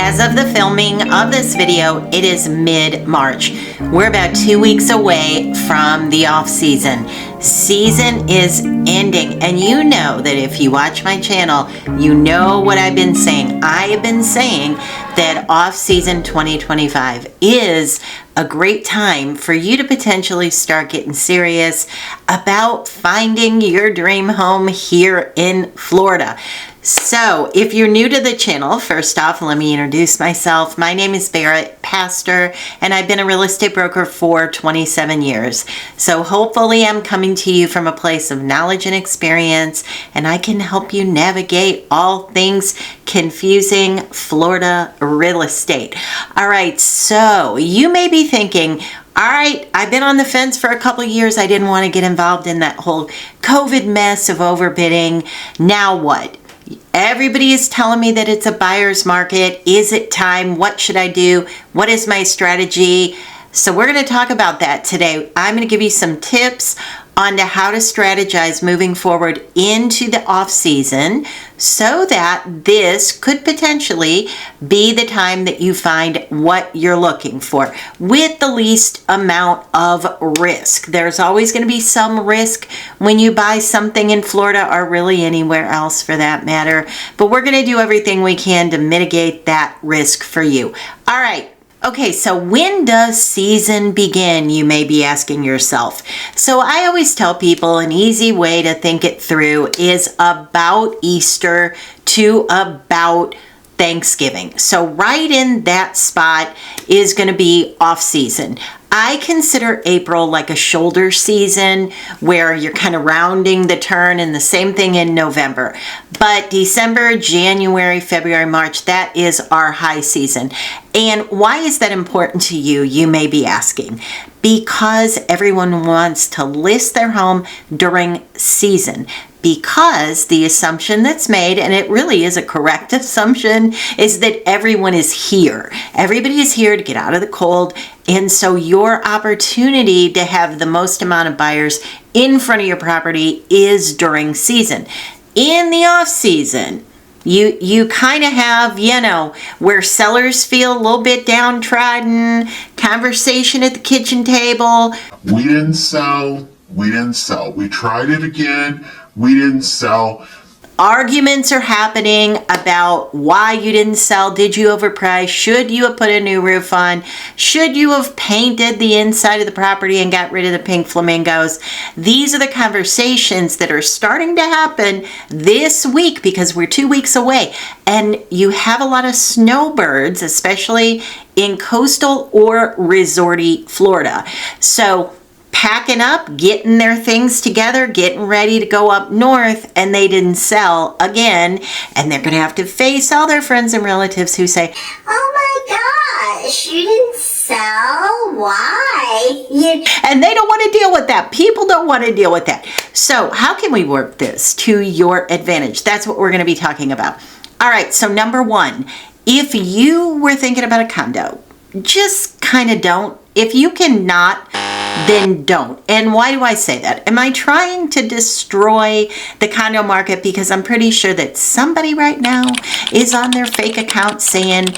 As of the filming of this video, it is mid-March. We're about 2 weeks away from the off-season. Season is ending, and you know that if you watch my channel, you know what I've been saying. I have been saying that off-season 2025 is a great time for you to potentially start getting serious about finding your dream home here in Florida. So, if you're new to the channel, first off, let me introduce myself. My name is Barrett Pastor, and I've been a real estate broker for 27 years. So, hopefully, I'm coming to you from a place of knowledge and experience, and I can help you navigate all things confusing Florida real estate. All right, so you may be thinking, all right, I've been on the fence for a couple of years. I didn't want to get involved in that whole COVID mess of overbidding. Now what? Everybody is telling me that it's a buyer's market. Is it time? What should I do? What is my strategy? So we're going to talk about that today. I'm going to give you some tips on how to strategize moving forward into the off season so that this could potentially be the time that you find what you're looking for with the least amount of risk. There's always going to be some risk when you buy something in Florida or really anywhere else for that matter, but we're going to do everything we can to mitigate that risk for you. All right. Okay, so when does season begin, you may be asking yourself. So I always tell people an easy way to think it through is about Easter to about Thanksgiving. So right in that spot is going to be off season. I consider April like a shoulder season where you're kind of rounding the turn, and the same thing in November. But December, January, February, March, that is our high season. And why is that important to you, you may be asking? Because everyone wants to list their home during season. Because the assumption that's made, and it really is a correct assumption, is that everyone is here. Everybody is here to get out of the cold. And so your opportunity to have the most amount of buyers in front of your property is during season. In the off season, you kind of have, where sellers feel a little bit downtrodden, conversation at the kitchen table. We didn't sell. We tried it again. We didn't sell. Arguments are happening about why you didn't sell. Did you overprice? Should you have put a new roof on? Should you have painted the inside of the property and got rid of the pink flamingos? These are the conversations that are starting to happen this week because we're 2 weeks away. And you have a lot of snowbirds, especially in coastal or resorty Florida. So packing up, getting their things together, getting ready to go up north, and they didn't sell again. And they're going to have to face all their friends and relatives who say, "Oh my gosh, you didn't sell? Why?" And they don't want to deal with that. People don't want to deal with that. So how can we work this to your advantage? That's what we're going to be talking about. All right, so number one, if you were thinking about a condo, just kind of don't. If you cannot, then don't. And why do I say that? Am I trying to destroy the condo market? Because I'm pretty sure that somebody right now is on their fake account saying,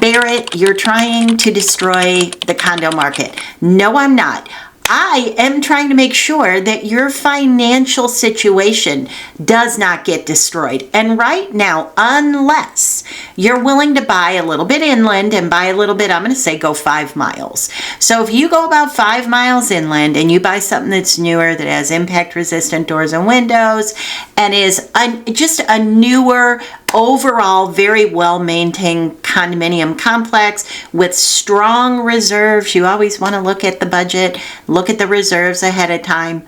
Barrett, you're trying to destroy the condo market. No, I'm not. I am trying to make sure that your financial situation does not get destroyed. And right now, unless you're willing to buy a little bit inland, and by a little bit, I'm going to say go 5 miles. So if you go about 5 miles inland and you buy something that's newer, that has impact resistant doors and windows, and is just a newer, overall very well maintained condominium complex with strong reserves. You always want to look at the budget, look at the reserves ahead of time.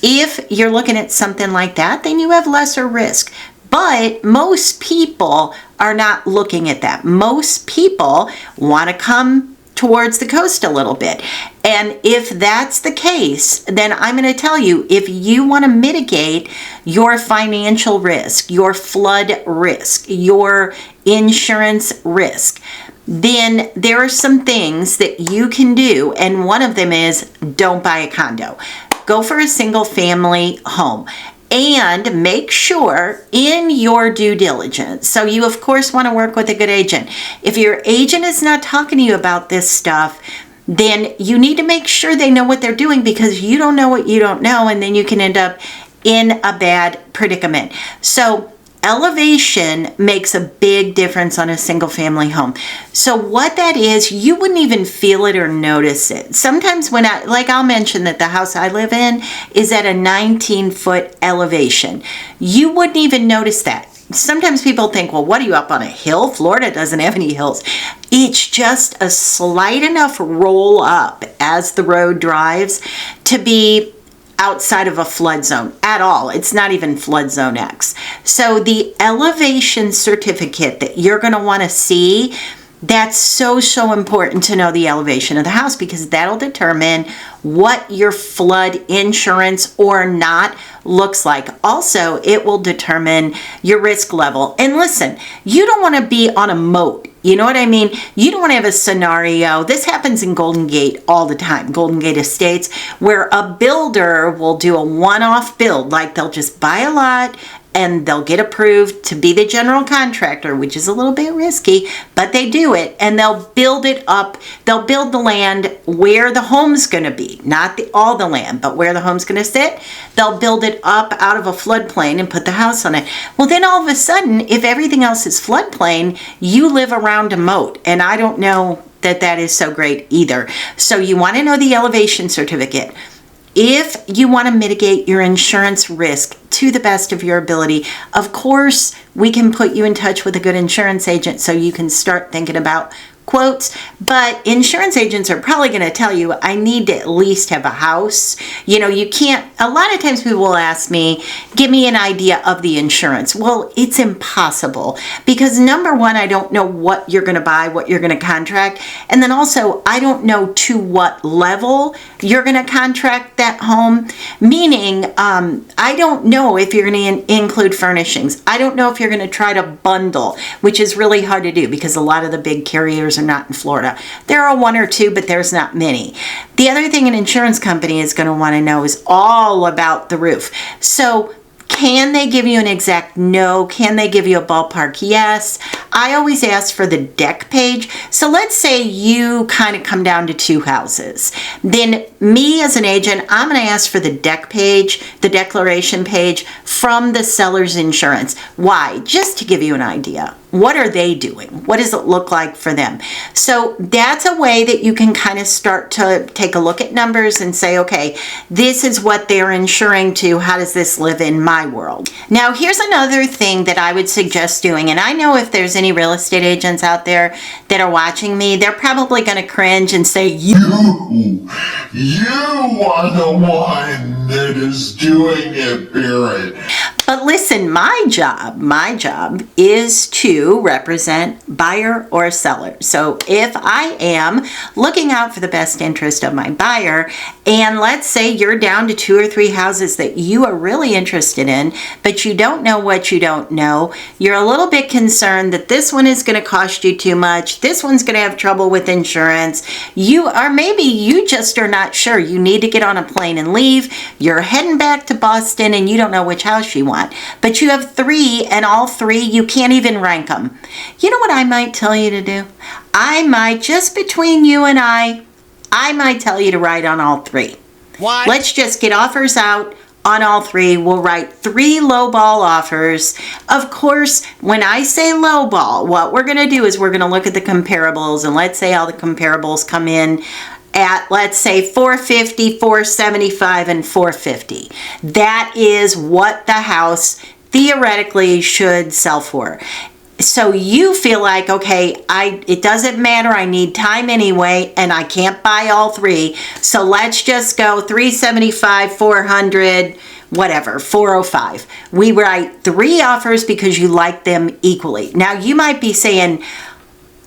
If you're looking at something like that, then you have lesser risk. But most people are not looking at that. Most people want to come towards the coast a little bit. And if that's the case, then I'm going to tell you, if you want to mitigate your financial risk, your flood risk, your insurance risk, then there are some things that you can do. And one of them is don't buy a condo. Go for a single family home. And make sure in your due diligence, so you of course want to work with a good agent. If your agent is not talking to you about this stuff, then you need to make sure they know what they're doing, because you don't know what you don't know, and then you can end up in a bad predicament. So elevation makes a big difference on a single family home. So what that is, you wouldn't even feel it or notice it. Sometimes when I'll mention that the house I live in is at a 19-foot elevation. You wouldn't even notice that. Sometimes people think, well, what are you, up on a hill? Florida doesn't have any hills. It's just a slight enough roll up as the road drives to be outside of a flood zone at all. It's not even flood zone X. So the elevation certificate that you're going to want to see, that's so important to know the elevation of the house, because that'll determine what your flood insurance or not looks like. Also, it will determine your risk level. And listen, you don't want to be on a moat. You know what I mean? You don't want to have a scenario. This happens in Golden Gate all the time, Golden Gate Estates, where a builder will do a one-off build. Like they'll just buy a lot and they'll get approved to be the general contractor, which is a little bit risky, but they do it, and they'll build it up. They'll build the land where the home's going to be, not all the land, but where the home's going to sit. They'll build it up out of a floodplain and put the house on it. Well, then all of a sudden, if everything else is floodplain, you live around a moat, and I don't know that is so great either. So you want to know the elevation certificate. If you want to mitigate your insurance risk to the best of your ability, of course, we can put you in touch with a good insurance agent so you can start thinking about quotes. But insurance agents are probably going to tell you, I need to at least have a house. You know, you can't, a lot of times people will ask me, give me an idea of the insurance. Well, it's impossible, because number one, I don't know what you're going to buy, what you're going to contract. And then also, I don't know to what level you're going to contract that home. Meaning, I don't know if you're going to include furnishings. I don't know if you're going to try to bundle, which is really hard to do because a lot of the big carriers are not in Florida. There are one or two, but there's not many. The other thing an insurance company is going to want to know is all about the roof. So can they give you an exact no? Can they give you a ballpark yes? I always ask for the deck page. So let's say you kind of come down to two houses. Then me as an agent, I'm going to ask for the deck page, the declaration page from the seller's insurance. Why? Just to give you an idea. What are they doing? What does it look like for them? So that's a way that you can kind of start to take a look at numbers and say, okay, this is what they're insuring to. How does this live in my world? Now, here's another thing that I would suggest doing. And I know if there's any real estate agents out there that are watching me, they're probably going to cringe and say, You are the one that is doing it, Barrett. But listen, my job is to represent buyer or seller. So if I am looking out for the best interest of my buyer, and let's say you're down to 2 or 3 houses that you are really interested in, but you don't know what you don't know, you're a little bit concerned that this one is going to cost you too much, this one's going to have trouble with insurance, maybe you just are not sure. You need to get on a plane and leave. You're heading back to Boston and you don't know which house you want. But you have 3, and all 3, you can't even rank them. You know what I might tell you to do? I might, just between you and I might tell you to write on all 3. What? Let's just get offers out on all 3. We'll write 3 lowball offers. Of course, when I say lowball, what we're going to do is we're going to look at the comparables, and let's say all the comparables come in at, let's say, 450, 475, and 450. That is what the house theoretically should sell for. So you feel like, okay, it doesn't matter, I need time anyway, and I can't buy all 3. So let's just go 375, 400, whatever, 405. We write 3 offers because you like them equally. Now you might be saying,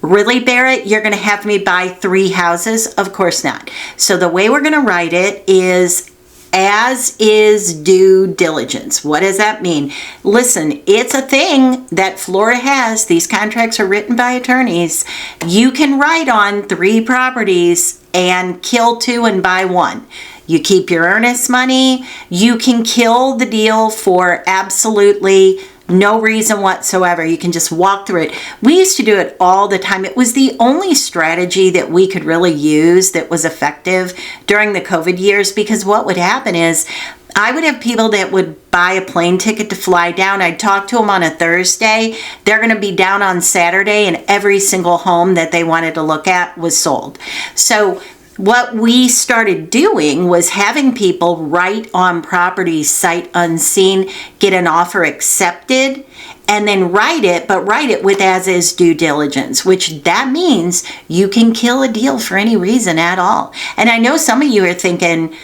really, Barrett, you're going to have me buy 3 houses? Of course not. So the way we're going to write it is as is due diligence. What does that mean? Listen, it's a thing that Florida has. These contracts are written by attorneys. You can write on 3 properties and kill 2 and buy 1. You keep your earnest money. You can kill the deal for absolutely no reason whatsoever. You can just walk through it. We used to do it all the time. It was the only strategy that we could really use that was effective during the COVID years, because what would happen is I would have people that would buy a plane ticket to fly down. I'd talk to them on a Thursday. They're going to be down on Saturday, and every single home that they wanted to look at was sold. So what we started doing was having people write on properties sight unseen, get an offer accepted, and then write it with as is due diligence, which that means you can kill a deal for any reason at all. And I know some of you are thinking,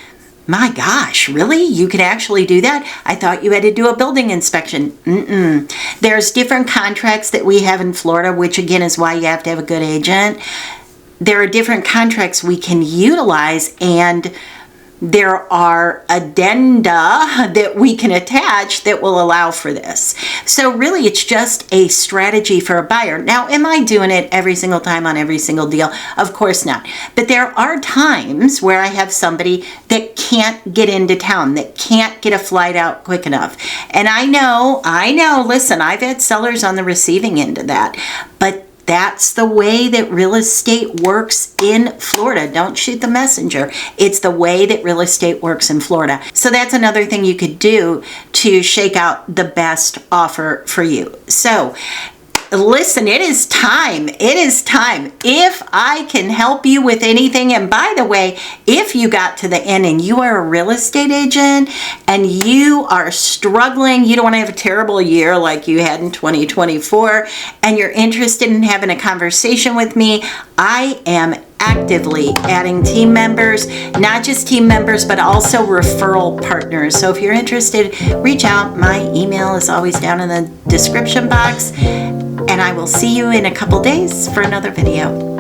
my gosh, really? You could actually do that? I thought you had to do a building inspection. There's different contracts that we have in Florida, which again is why you have to have a good agent. There are different contracts we can utilize, and there are addenda that we can attach that will allow for this. So really, it's just a strategy for a buyer. Now, am I doing it every single time on every single deal? Of course not. But there are times where I have somebody that can't get into town, that can't get a flight out quick enough. And I know, listen, I've had sellers on the receiving end of that. But that's the way that real estate works in Florida. Don't shoot the messenger. It's the way that real estate works in Florida. So that's another thing you could do to shake out the best offer for you. So listen, it is time. It is time. If I can help you with anything, and by the way, if you got to the end and you are a real estate agent and you are struggling, you don't want to have a terrible year like you had in 2024, and you're interested in having a conversation with me, I am actively adding team members, not just team members, but also referral partners. So if you're interested, reach out. My email is always down in the description box. And I will see you in a couple days for another video.